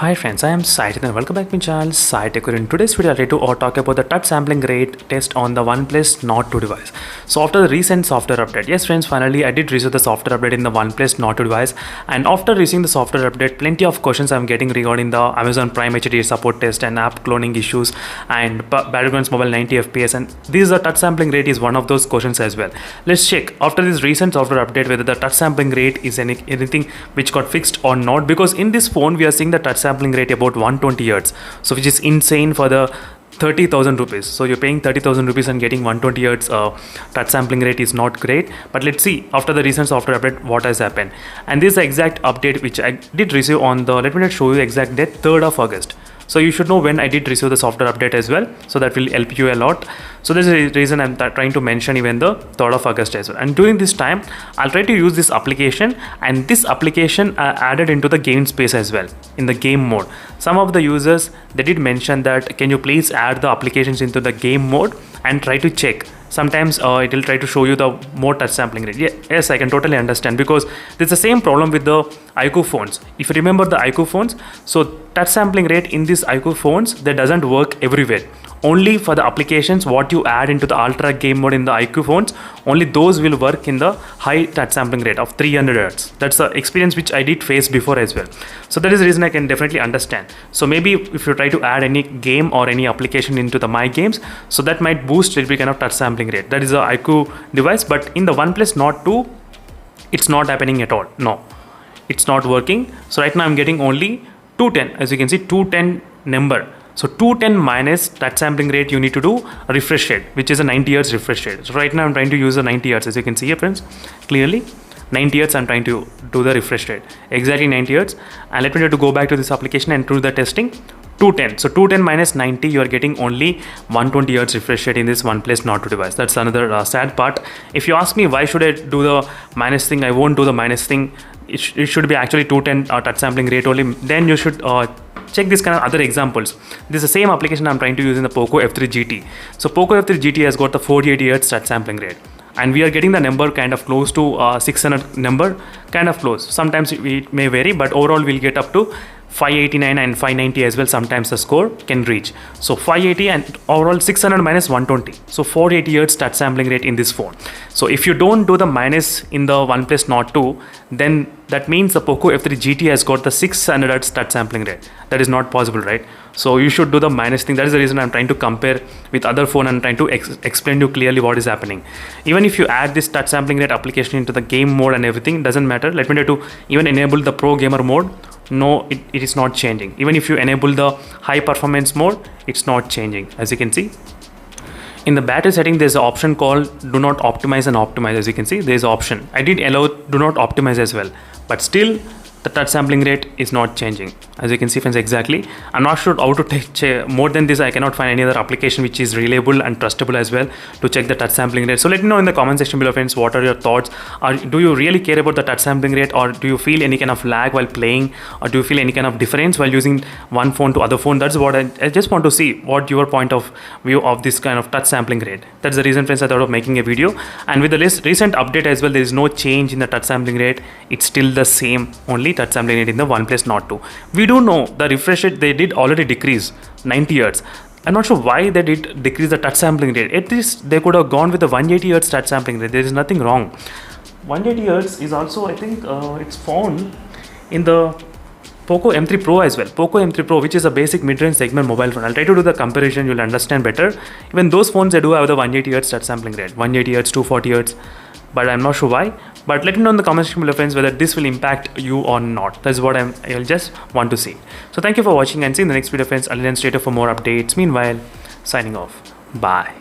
Hi friends, I am Sai and welcome back to my channel Sai Tech. In today's video, I'll try to talk about the touch sampling rate test on the Oneplus Nord 2 device. So after the recent software update, yes friends, finally I did receive the software update in the Oneplus Nord 2 device, and after receiving the software update, plenty of questions I'm getting regarding the Amazon Prime HD support test and app cloning issues and battlegrounds mobile 90 FPS, and this touch sampling rate is one of those questions as well. Let's check after this recent software update whether the touch sampling rate is anything which got fixed or not, because in this phone we are seeing the touch sampling rate about 120 Hz, so which is insane for the 30,000 rupees. So you're paying 30,000 rupees and getting 120 Hz touch sampling rate is not great. But let's see after the recent software update what has happened. And this is the exact update which I did receive on the, let me show you the exact date, 3rd of August. So you should know when I did receive the software update as well, so that will help you a lot. So this is the reason I'm trying to mention even the 3rd of August as well. And during this time I'll try to use this application, and this application added into the game space as well in the game mode. Some of the users, they did mention that can you please add the applications into the game mode and try to check. Sometimes it will try to show you the more touch sampling rate. Yes, I can totally understand, because there's the same problem with the iQOO phones. If you remember the iQOO phones, so touch sampling rate in these iQOO phones, that doesn't work everywhere. Only for the applications what you add into the ultra game mode in the iQOO phones, only those will work in the high touch sampling rate of 300 Hz. That's the experience which I did face before as well. So that is the reason I can definitely understand. So maybe if you try to add any game or any application into the my games, so that might boost a little bit kind of touch sampling rate. That is the iQOO device, but in the Oneplus Nord 2, it's not happening at all. No, it's not working. So right now I'm getting only 210, as you can see, 210 number. So 210 minus touch sampling rate, you need to do a refresh rate, which is a 90 Hz refresh rate. So right now I'm trying to use a 90 Hz, as you can see here friends, clearly 90 Hz I'm trying to do the refresh rate, exactly 90 Hz. And let me try to go back to this application and do the testing. 210, so 210 minus 90, you are getting only 120 Hz refresh rate in this Oneplus Nord 2 device. That's another sad part. If you ask me why should I do the minus thing, I won't do the minus thing. It should be actually 210 touch sampling rate only. Then you should check this kind of other examples. This is the same application I'm trying to use in the POCO F3 GT. So POCO F3 GT has got the 480 Hz touch sampling rate, and we are getting the number kind of close to 600 number, kind of close. Sometimes it may vary, but overall we'll get up to 589 and 590 as well. Sometimes the score can reach. So 580 and overall 600 minus 120. So 480 Hz touch sampling rate in this phone. So if you don't do the minus in the Oneplus Nord 2, then that means the POCO F3 GT has got the 600 Hz touch sampling rate. That is not possible, right? So you should do the minus thing. That is the reason I'm trying to compare with other phone and trying to explain to you clearly what is happening. Even if you add this touch sampling rate application into the game mode and everything, doesn't matter. Let me try to even enable the pro gamer mode. No, it is not changing. Even if you enable the high performance mode, it's not changing, as you can see. In the battery setting, there's an option called do not optimize and optimize. As you can see, there's an option. I did allow do not optimize as well, but still the touch sampling rate is not changing, as you can see friends. Exactly, I'm not sure how to check more than this. I cannot find any other application which is reliable and trustable as well to check the touch sampling rate. So let me know in the comment section below friends, what are your thoughts? Or do you really care about the touch sampling rate, or do you feel any kind of lag while playing, or do you feel any kind of difference while using one phone to other phone? That's what I just want to see, what your point of view of this kind of touch sampling rate. That's the reason friends I thought of making a video. And with the recent update as well, there is no change in the touch sampling rate. It's still the same, only touch sampling rate in the Oneplus Nord 2. We do know the refresh rate, they did already decrease 90 Hz. I'm not sure why they did decrease the touch sampling rate. At least they could have gone with the 180 Hz touch sampling rate. There is nothing wrong. 180 Hz is also, I think it's found in the POCO M3 Pro as well. POCO M3 Pro, which is a basic mid-range segment mobile phone. I'll try to do the comparison, you'll understand better. Even those phones, they do have the 180 Hz touch sampling rate, 180 Hz, 240 Hz, but I'm not sure why. But let me know in the comment section below friends whether this will impact you or not. That's what I'll just want to see. So thank you for watching, and see you in the next video friends. I'll then stay tuned for more updates. Meanwhile, signing off. Bye.